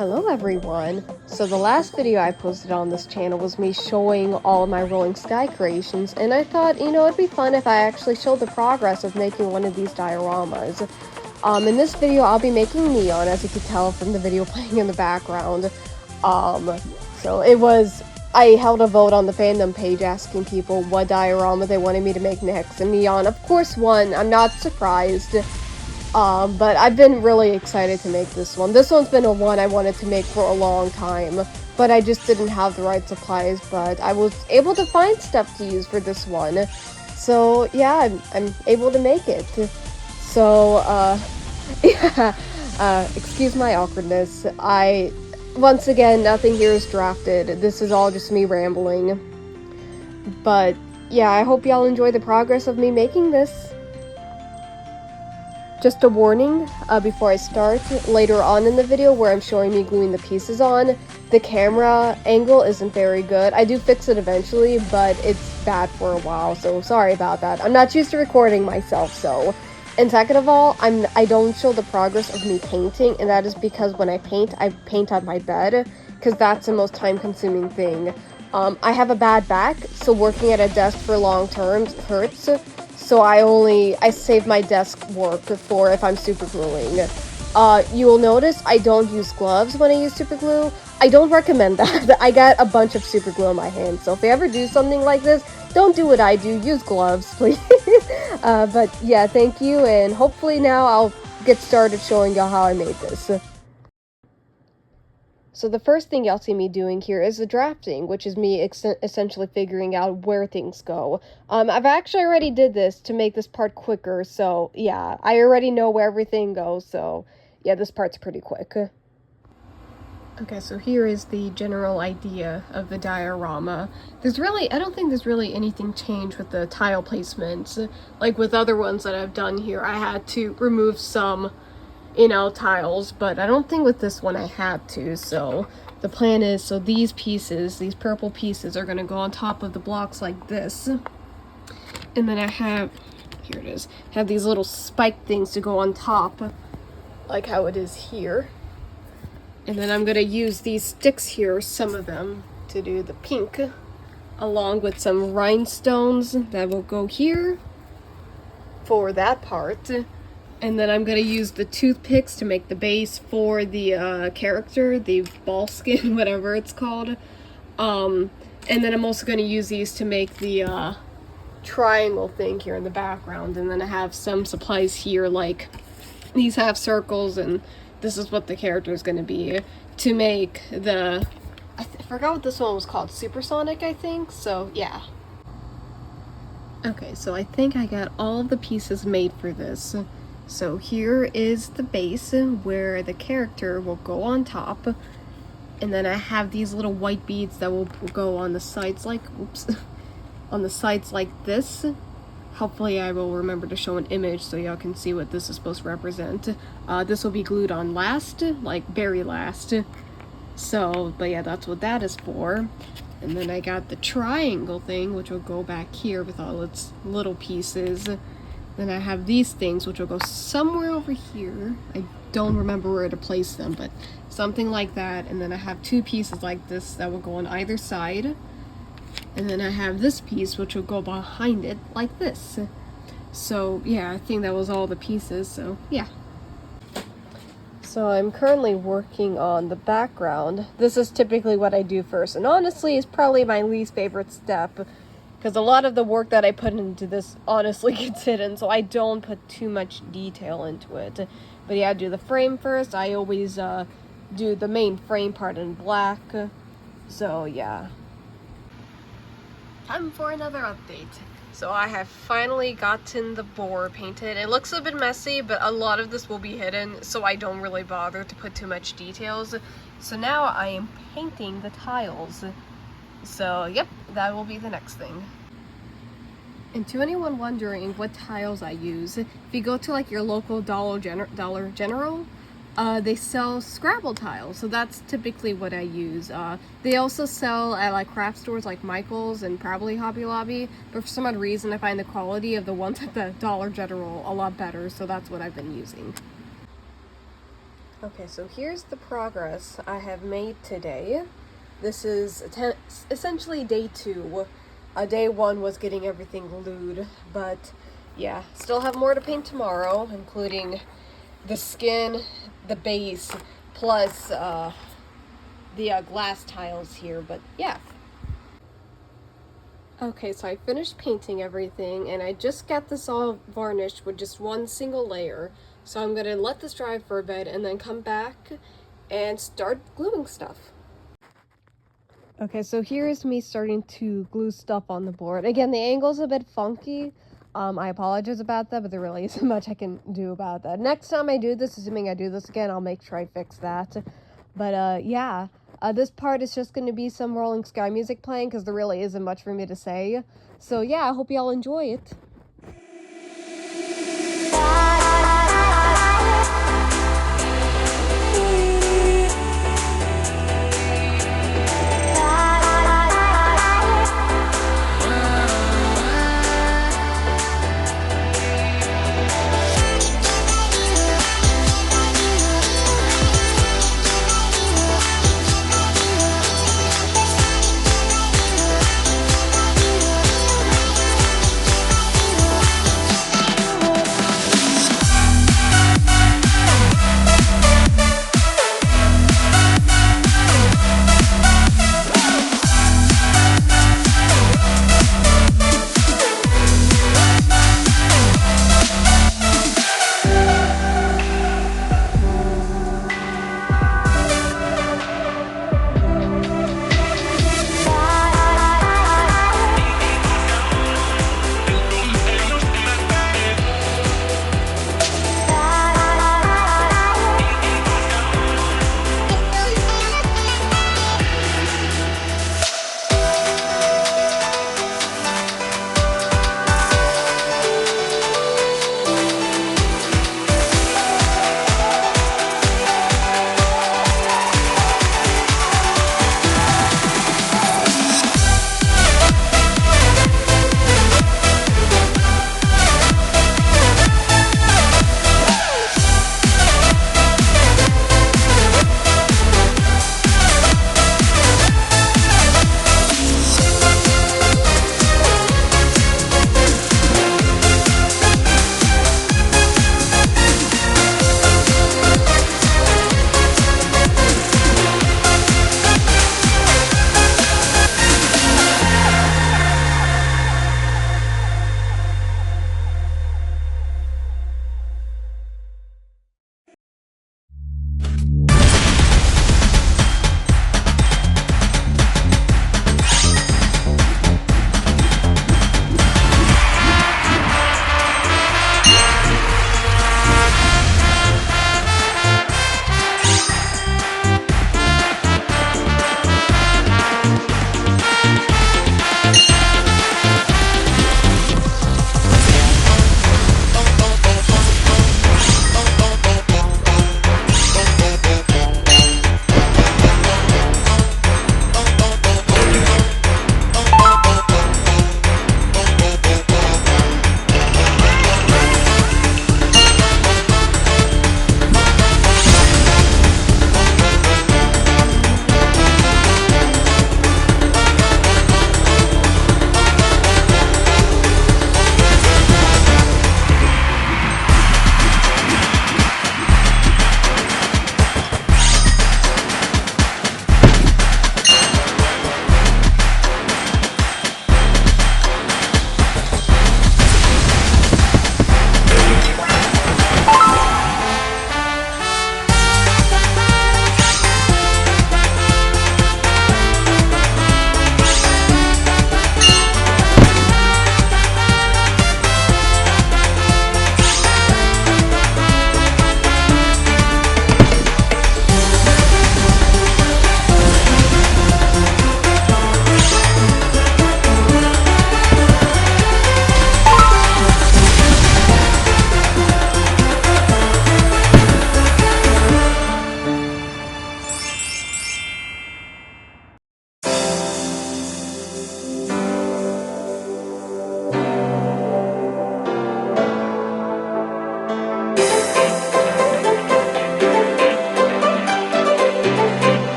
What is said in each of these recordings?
Hello everyone! So the last video I posted on this channel was me showing all of my rolling sky creations, and I thought, it'd be fun if I actually showed the progress of making one of these dioramas. In this video I'll be making neon, as you can tell from the video playing in the background. I held a vote on the fandom page asking people what diorama they wanted me to make next, and neon of course won. I'm not surprised. But I've been really excited to make this one. This one's been a one I wanted to make for a long time, but I just didn't have the right supplies, but I was able to find stuff to use for this one. So, yeah, I'm able to make it. So, excuse my awkwardness. Once again, nothing here is drafted. This is all just me rambling. But, yeah, I hope y'all enjoy the progress of me making this. Just a warning, before I start, later on in the video where I'm showing me gluing the pieces on, the camera angle isn't very good. I do fix it eventually, but it's bad for a while, so sorry about that. I'm not used to recording myself, so. And second of all, I don't show the progress of me painting, and that is because when I paint on my bed, because that's the most time-consuming thing. I have a bad back, so working at a desk for long terms hurts. So I save my desk work for if I'm super gluing. You will notice I don't use gloves when I use super glue. I don't recommend that. I got a bunch of super glue on my hands, so if you ever do something like this, don't do what I do. Use gloves, please. But yeah, thank you, and hopefully now I'll get started showing y'all how I made this. So the first thing y'all see me doing here is the drafting, which is me essentially figuring out where things go. I've actually already did this to make this part quicker, so yeah, I already know where everything goes, so yeah, this part's pretty quick. Okay, so here is the general idea of the diorama. I don't think there's really anything changed with the tile placements. Like with other ones that I've done here, I had to remove some tiles, but I don't think with this one I had to. So the plan is, so these purple pieces are going to go on top of the blocks like this, and then I have these little spike things to go on top like how it is here, and then I'm going to use these sticks here, some of them, to do the pink, along with some rhinestones that will go here for that part. And then I'm going to use the toothpicks to make the base for the character, the ball skin, whatever it's called. And then I'm also going to use these to make the triangle thing here in the background. And then I have some supplies here, like these half circles, and this is what the character is going to be. To make the... I forgot what this one was called. Supersonic, I think? So, yeah. Okay, so I think I got all the pieces made for this. So here is the base where the character will go on top, and then I have these little white beads that will go on the sides like, on the sides like this. Hopefully I will remember to show an image so y'all can see what this is supposed to represent. This will be glued on last, like very last. So, but yeah, that's what that is for. And then I got the triangle thing, which will go back here with all its little pieces. Then I have these things, which will go somewhere over here. I don't remember where to place them, but something like that. And then I have two pieces like this that will go on either side. And then I have this piece, which will go behind it like this. So, yeah, I think that was all the pieces, so, yeah. So I'm currently working on the background. This is typically what I do first, and honestly, it's probably my least favorite step, because a lot of the work that I put into this honestly gets hidden, so I don't put too much detail into it. But yeah, I do the frame first. I always do the main frame part in black. So yeah. Time for another update. So I have finally gotten the board painted. It looks a bit messy, but a lot of this will be hidden, so I don't really bother to put too much details. So now I am painting the tiles. So, yep, that will be the next thing. And to anyone wondering what tiles I use, if you go to like your local Dollar General, they sell Scrabble tiles, so that's typically what I use. They also sell at like craft stores like Michael's and probably Hobby Lobby, but for some odd reason I find the quality of the ones at the Dollar General a lot better, so that's what I've been using. Okay, so here's the progress I have made today. This is essentially day 2. Day 1 was getting everything glued, but yeah, still have more to paint tomorrow, including the skin, the base, plus the glass tiles here, but yeah. Okay, so I finished painting everything, and I just got this all varnished with just one single layer. So I'm gonna let this dry for a bit and then come back and start gluing stuff. Okay, so here's me starting to glue stuff on the board. Again, the angle's a bit funky. I apologize about that, but there really isn't much I can do about that. Next time I do this, assuming I do this again, I'll make sure I fix that. But yeah, this part is just going to be some Rolling Sky music playing because there really isn't much for me to say. So yeah, I hope y'all enjoy it.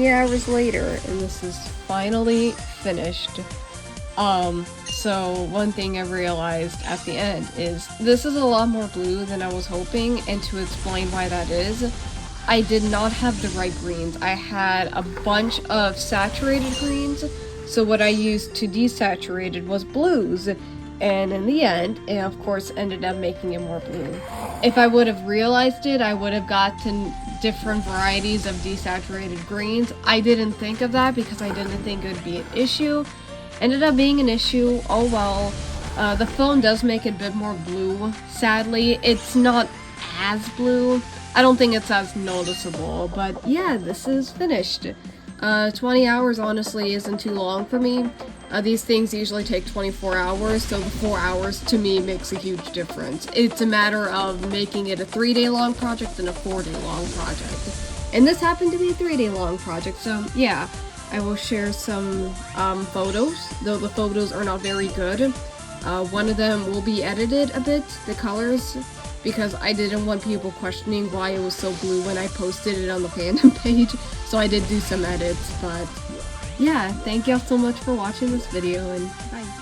20 hours later, and this is finally finished. So one thing I realized at the end is this is a lot more blue than I was hoping, and to explain why that is, I did not have the right greens. I had a bunch of saturated greens, so what I used to desaturate it was blues, and in the end, it of course ended up making it more blue. If I would have realized it, I would have gotten different varieties of desaturated greens. I didn't think of that because I didn't think it would be an issue. Ended up being an issue. Oh well. The phone does make it a bit more blue. Sadly, it's not as blue. I don't think it's as noticeable, but yeah, this is finished. 20 hours honestly isn't too long for me. These things usually take 24 hours, so the 4 hours to me makes a huge difference. It's a matter of making it a 3-day long project and a 4-day long project. And this happened to be a 3-day long project, so yeah. I will share some photos, though the photos are not very good. One of them will be edited a bit, the colors, because I didn't want people questioning why it was so blue when I posted it on the fandom page, so I did do some edits, but yeah, thank y'all so much for watching this video, and bye.